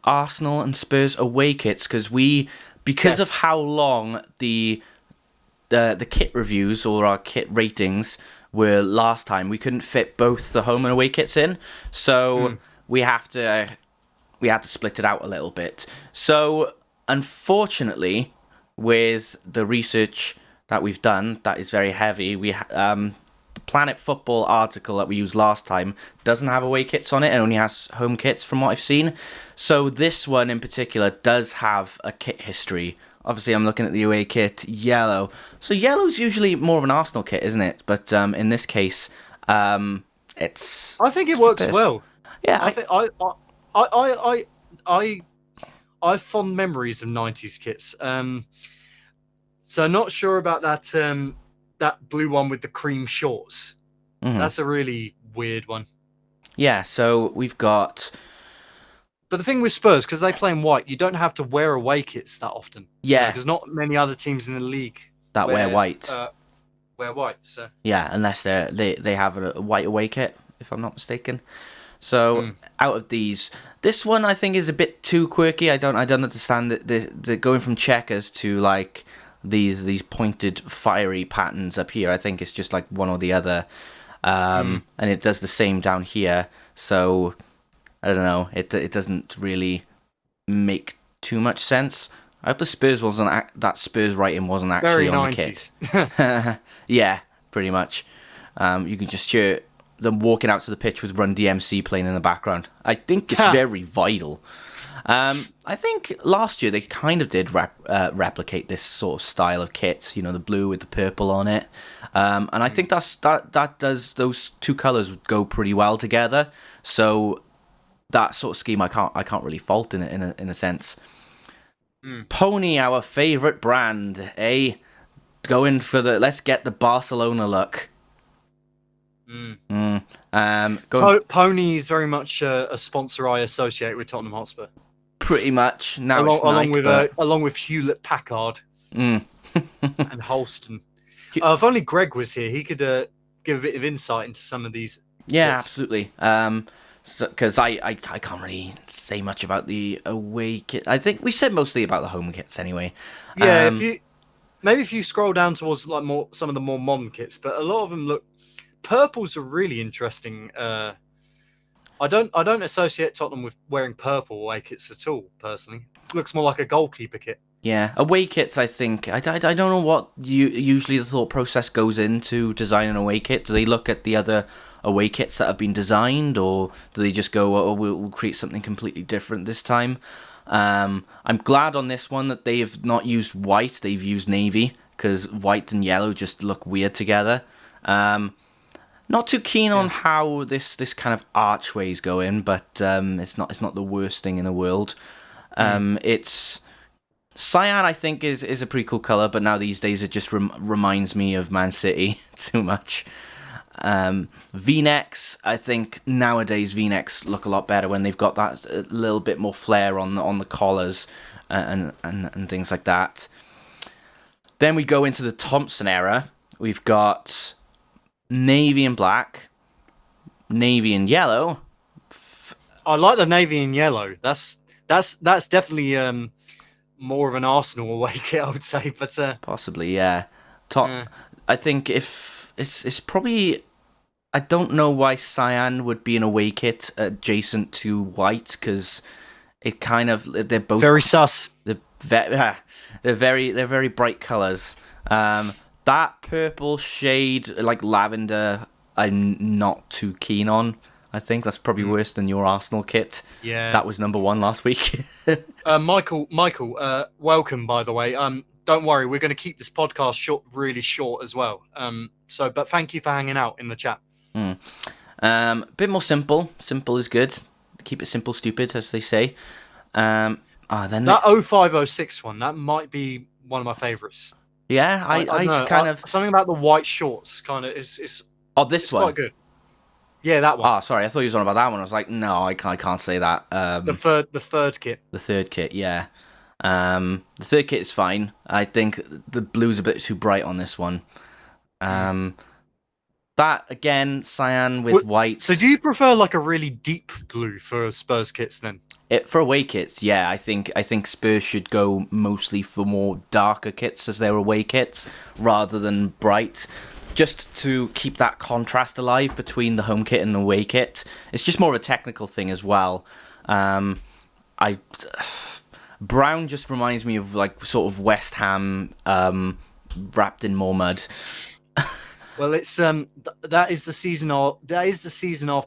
Arsenal and Spurs away kits because of how long the kit reviews or our kit ratings were last time, we couldn't fit both the home and away kits in, so we have to split it out a little bit. So unfortunately, with the research that we've done, that is very heavy. The Planet Football article that we used last time doesn't have away kits on it. It only has home kits from what I've seen. So this one in particular does have a kit history. Obviously, I'm looking at the away kit, yellow. So yellow's usually more of an Arsenal kit, isn't it? But in this case, it's... I think it works well. Yeah, I have fond memories of 90s kits. So not sure about that blue one with the cream shorts. That's a really weird one. Yeah, so we've got... But the thing with Spurs, because they play in white, you don't have to wear away kits that often. Yeah. Because not many other teams in the league that wear white. Wear white, so... Yeah, unless they have a white away kit, if I'm not mistaken. So out of these, this one I think is a bit too quirky. I don't understand the going from checkers to like these pointed fiery patterns up here. I think it's just like one or the other, and it does the same down here. So I don't know. It doesn't really make too much sense. I hope the Spurs that Spurs writing wasn't actually very on 90s. The kit. Yeah, pretty much. You can just hear them walking out to the pitch with Run DMC playing in the background. I think it's very vital. I think last year they kind of did replicate this sort of style of kits, the blue with the purple on it. And I think that does, those two colours go pretty well together. So that sort of scheme I can't really fault in a sense. Pony, our favourite brand, going for let's get the Barcelona look. Pony is very much a sponsor I associate with Tottenham Hotspur. Pretty much. Now along with Hewlett Packard and Holston. If only Greg was here, he could give a bit of insight into some of these. Yeah, bits. absolutely. Because I can't really say much about the away kit. I think we said mostly about the home kits anyway. Yeah, if you scroll down towards like some of the more modern kits, but a lot of them look. Purple's a really interesting. I don't associate Tottenham with wearing purple away kits at all. Personally, it looks more like a goalkeeper kit. Yeah, away kits. I think I don't know what usually the thought process goes into designing an away kit. Do they look at the other away kits that have been designed, or do they just go, "Oh, we'll create something completely different this time"? I'm glad on this one that they have not used white; they've used navy, because white and yellow just look weird together. Not too keen on how this kind of archway is going, but it's not the worst thing in the world. It's cyan, I think, is a pretty cool color, but now these days it just reminds me of Man City too much. V-necks, I think nowadays V-necks look a lot better when they've got that a little bit more flair on the collars and things like that. Then we go into the Thompson era. We've got navy and black, navy and yellow. I like the navy and yellow. That's definitely more of an Arsenal away kit, I would say. But possibly, yeah. I think if it's probably. I don't know why cyan would be an away kit adjacent to white, because it kind of they're both very sus. They're very bright colors. That purple shade, like lavender, I'm not too keen on. I think that's probably worse than your Arsenal kit. Yeah, that was number 1 last week. Michael, welcome, by the way. Don't worry, we're going to keep this podcast really short as well. But thank you for hanging out in the chat. Bit more simple. Simple is good. Keep it simple, stupid, as they say. Then that 0506 one, that might be one of my favourites. Yeah, I kind of something about the white shorts kind of is. Oh, this one. Quite good. Yeah, that one. Oh, sorry, I thought you was on about that one. I was like, no, I can't say that. The third kit. The third kit, yeah. The third kit is fine. I think the blue's a bit too bright on this one. That again, cyan with white. So do you prefer like a really deep blue for Spurs kits then? For away kits, yeah, I think Spurs should go mostly for more darker kits as their away kits rather than bright, just to keep that contrast alive between the home kit and the away kit. It's just more of a technical thing as well. I Brown just reminds me of like sort of West Ham wrapped in more mud. Well, it's that is the season after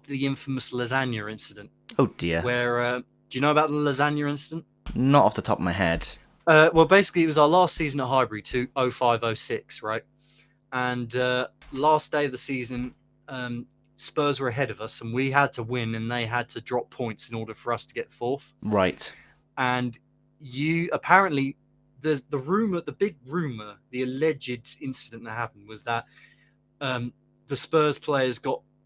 the infamous lasagna incident. Oh dear. Where do you know about the lasagna incident? Not off the top of my head. Well, basically, it was our last season at Highbury, 05-06, right? And last day of the season, Spurs were ahead of us, and we had to win, and they had to drop points in order for us to get fourth. Right. And you apparently, there's the rumor, the big rumor, the alleged incident that happened was that the Spurs players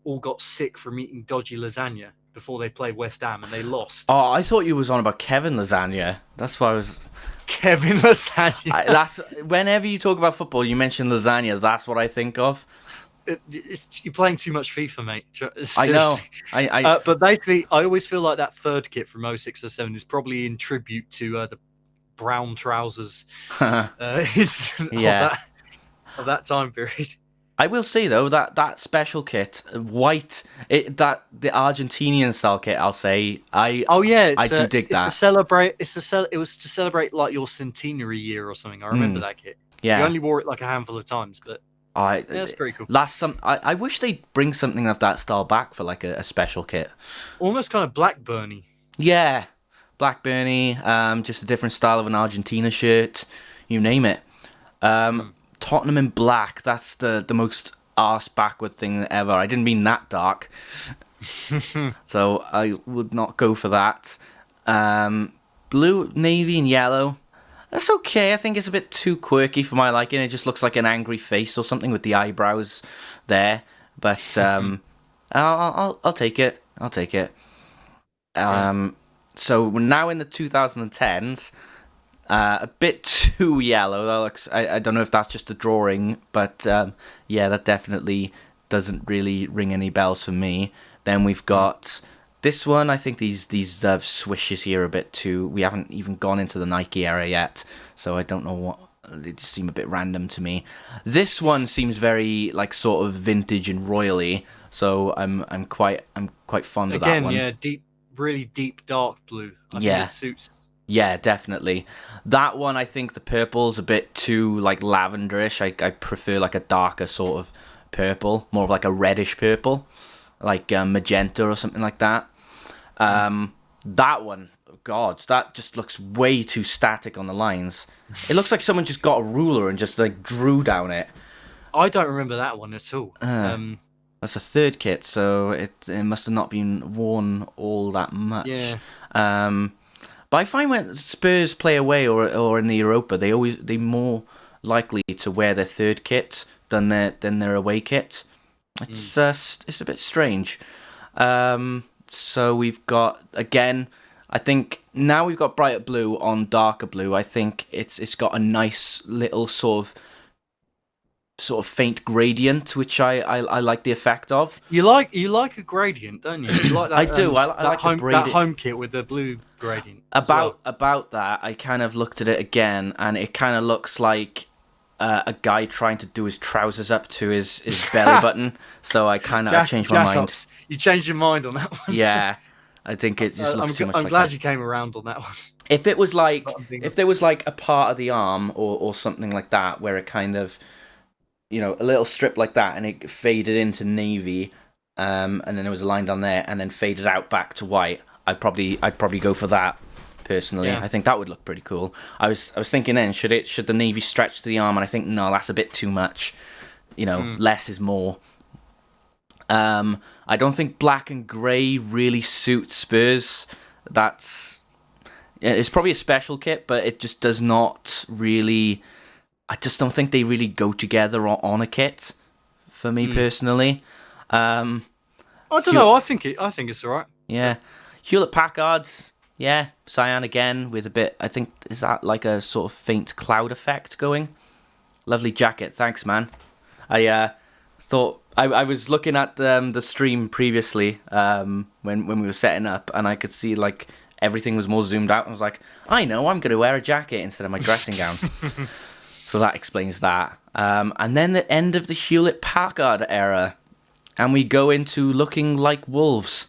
all got sick from eating dodgy lasagna before they played West Ham, and they lost. Oh, I thought you was on about Kevin Lasagna. That's why I was. Kevin Lasagna. That's whenever you talk about football, you mention lasagna. That's what I think of. You're playing too much FIFA, mate. Seriously. I know. But basically, I always feel like that third kit from 06 or 07 is probably in tribute to the brown trousers of that time period. I will say though that special kit, white, the Argentinian style kit. I'll say I do dig that. It was to celebrate like your centenary year or something. I remember that kit. Yeah, you only wore it like a handful of times, but that's pretty cool. I wish they'd bring something of that style back for like a special kit. Almost kind of Blackburny. Yeah, Blackburny. Just a different style of an Argentina shirt. You name it. Tottenham in black. That's the most arse backward thing ever. I didn't mean that dark. So I would not go for that. Blue, navy, and yellow. That's okay. I think it's a bit too quirky for my liking. It just looks like an angry face or something with the eyebrows there. But I'll take it. I'll take it. So we're now in the 2010s. A bit too yellow. That looks. I don't know if that's just a drawing, but yeah, that definitely doesn't really ring any bells for me. Then we've got this one. I think these swishes here are a bit too. We haven't even gone into the Nike era yet, so I don't know what. They just seem a bit random to me. This one seems very like sort of vintage and royally, so I'm quite fond of that one. Again, yeah, really deep dark blue. I think it suits. Yeah, definitely. That one, I think the purple's a bit too like lavenderish. I prefer like a darker sort of purple, more of like a reddish purple, like magenta or something like that. That one, God, that just looks way too static on the lines. It looks like someone just got a ruler and just like drew down it. I don't remember that one at all. That's a third kit, so it must have not been worn all that much. Yeah. But I find when Spurs play away or in the Europa, they more likely to wear their third kit than their away kit. It's a bit strange. So we've got again. I think now we've got brighter blue on darker blue. I think it's got a nice little sort of faint gradient, which I like the effect of. You like a gradient, don't you? You like that, I do. I like that home kit with the blue gradient. About that, I kind of looked at it again, and it kind of looks like a guy trying to do his trousers up to his belly button. So I kind of changed my mind. You changed your mind on that one. Yeah, I think it just looks too much. I'm glad you came around on that one. If it was like, if there was like a part of the arm or something like that where it kind of, you know, a little strip like that, and it faded into navy, and then there was a line down there, and then faded out back to white. I'd probably go for that personally. Yeah. I think that would look pretty cool. I was thinking then, should the navy stretch to the arm? And I think no, that's a bit too much. You know, less is more. I don't think black and grey really suits Spurs. It's probably a special kit, but it just does not really. I just don't think they really go together on a kit, for me personally. I don't know. I think it's alright. Yeah, Hewlett Packard. Yeah, cyan again with a bit. I think is that like a sort of faint cloud effect going. Lovely jacket, thanks, man. thought I was looking at the stream previously when we were setting up, and I could see like everything was more zoomed out. I was like, I know, I'm going to wear a jacket instead of my dressing gown. So that explains that. And then the end of the Hewlett-Packard era, and we go into looking like wolves,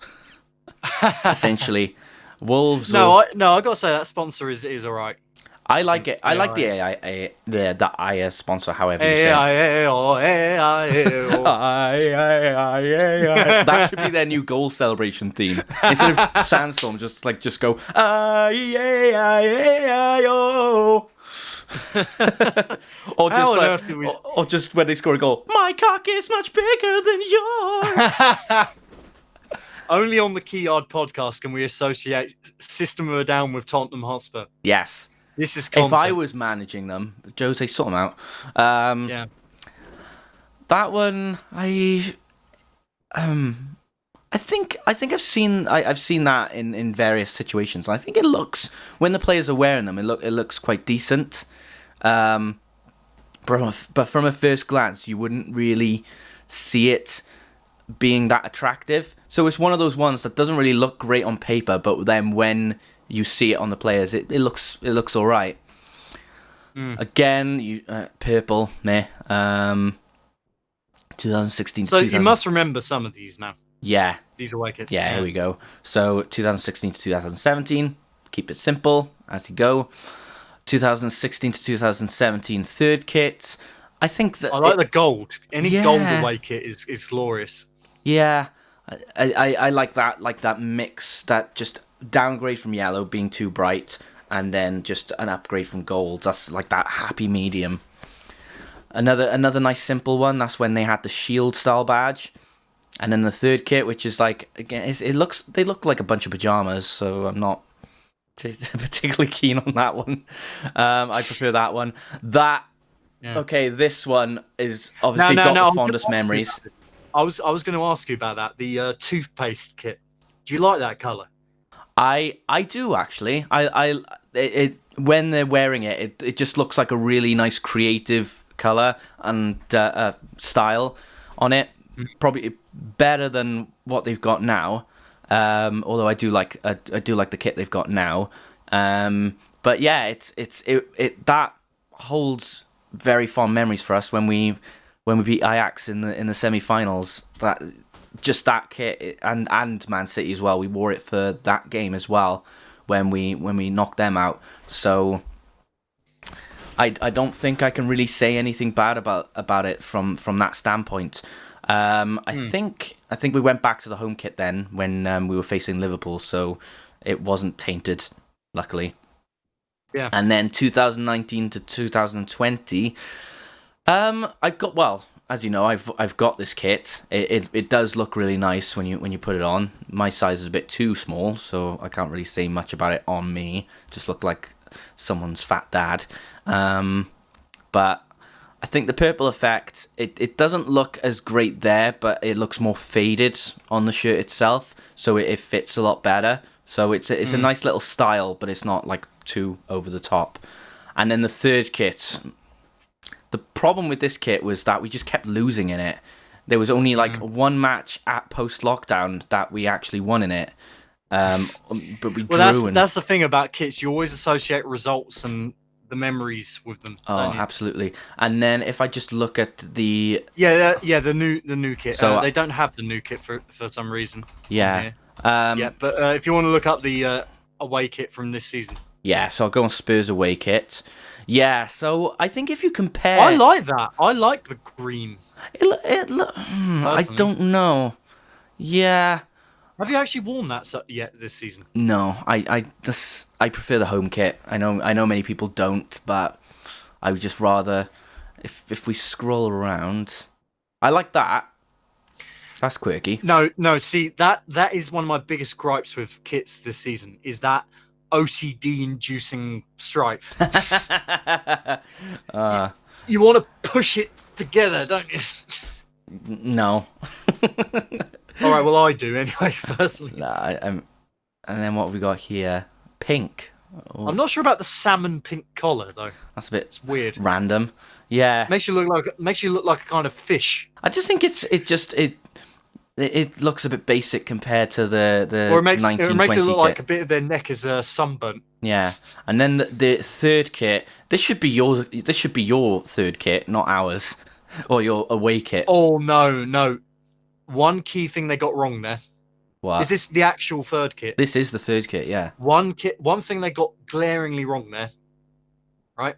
essentially. Wolves. No, I gotta say that sponsor is all right. I like it. I like the AI, the IA sponsor, however you say it. That should be their new goal celebration theme. Instead of Sandstorm, just go or just when they score a goal, my cock is much bigger than yours. Only on the Key Yard podcast can we associate System of a Down with Tottenham Hotspur. Yes. This is content. If I was managing them, Jose, sort them out. Yeah. That one, I think I've seen that in various situations. I think it looks, when the players are wearing them, it looks quite decent. But from a first glance, you wouldn't really see it being that attractive. So it's one of those ones that doesn't really look great on paper, but then when you see it on the players, it looks all right. Again, purple, meh. 2016. So you must remember some of these now. Yeah. These away kits. Yeah, here we go. So 2016 to 2017, keep it simple as you go. 2016 to 2017 third kit. I think that I like the gold. Any gold away kit is glorious. Yeah, I like that mix, that just downgrade from yellow being too bright, and then just an upgrade from gold. That's like that happy medium. Another nice simple one. That's when they had the shield style badge, and then the third kit, which is like, again, they look like a bunch of pajamas. So I'm not particularly keen on that one. I prefer that one. Okay, this one is obviously got the fondest memories. I was going to ask you about that. The toothpaste kit. Do you like that color? I do actually. It when they're wearing it, it just looks like a really nice creative color and style on it. Probably better than what they've got now. Although I do like the kit they've got now. But yeah, it that holds very fond memories for us when we beat Ajax in the semi-finals. That kit and Man City as well. We wore it for that game as well when we knocked them out. So I don't think I can really say anything bad about it from that standpoint. I think we went back to the home kit then when we were facing Liverpool, so it wasn't tainted, luckily. Yeah. And then 2019 to 2020, as you know, I've got this kit. It does look really nice when you put it on. My size is a bit too small, so I can't really say much about it on me. Just look like someone's fat dad. But I think the purple effect, it doesn't look as great there, but it looks more faded on the shirt itself, so it fits a lot better. So it's a nice little style, but it's not like too over the top. And then the third kit, the problem with this kit was that we just kept losing in it. There was only like one match at post-lockdown that we actually won in it. But we drew. That's the thing about kits. You always associate results and the memories with them. Oh, absolutely. And then if I just look at the the new kit. So they don't have the new kit for some reason. Yeah. But if you want to look up the away kit from this season. Yeah, so I'll go on Spurs away kit. Yeah, so I think if you compare, I like that. I like the green. I don't know. Yeah. Have you actually worn that yet this season? No, I prefer the home kit. I know many people don't, but I would just rather if we scroll around. I like that. That's quirky. No. See, that is one of my biggest gripes with kits this season. Is that OCD-inducing stripe? You want to push it together, don't you? No. All right, well I do anyway, personally. Nah, and then what have we got here? Pink. Oh, I'm not sure about the salmon pink collar though. that's a bit It's weird. random. Yeah, Makes you look like a kind of fish. I just think it looks a bit basic compared to Or the it makes it 1920 look like kit. a bit of their neck is sunburnt. Yeah, and then the third kit. This should be your third kit, not ours, or your away kit. Oh no, no. One key thing they got wrong there. Is What? this the actual third kit? This is the third kit. Yeah. One thing they got glaringly wrong there, right?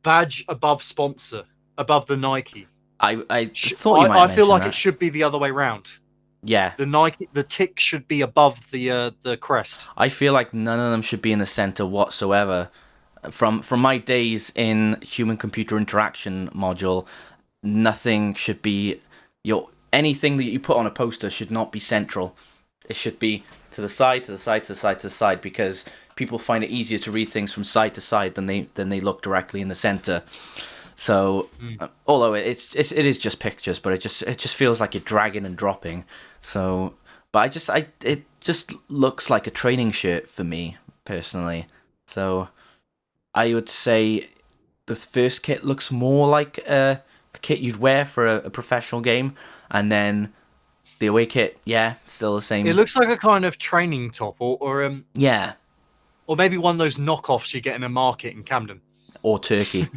Badge above sponsor, above the Nike. I thought you might I feel mention like that. it should be the other way round. Yeah, The tick should be above the crest. I feel like none of them should be in the center whatsoever. From my days in human computer interaction module, nothing should be anything that you put on a poster should not be central. It should be to the side, to the side, to the side, to the side, because people find it easier to read things from side to side than they look directly in the center. So, although it is just pictures, but it just feels like you're dragging and dropping. So, but it just looks like a training shirt for me personally. So, I would say the first kit looks more like a kit you'd wear for a professional game, and then the away kit, yeah, still the same. It looks like a kind of training top, Yeah, or maybe one of those knockoffs you get in a market in Camden. or Turkey.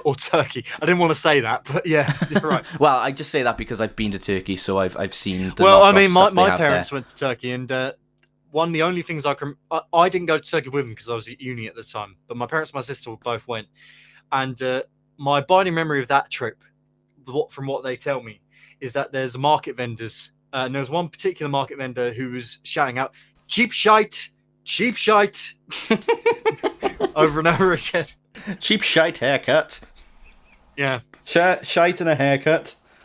Or Turkey. I didn't want to say that, but yeah, you're right. Well, I just say that because I've been to Turkey, so I've seen the Well, I knockoff mean, stuff they my have parents there. went to Turkey, and one of the only things I didn't go to Turkey with them because I was at uni at the time, but my parents and my sister both went, and my abiding memory of that trip, from what they tell me, is that there's market vendors, and there was one particular market vendor who was shouting out cheap shite over and over again. Cheap shite haircut. Yeah. Shite and a haircut.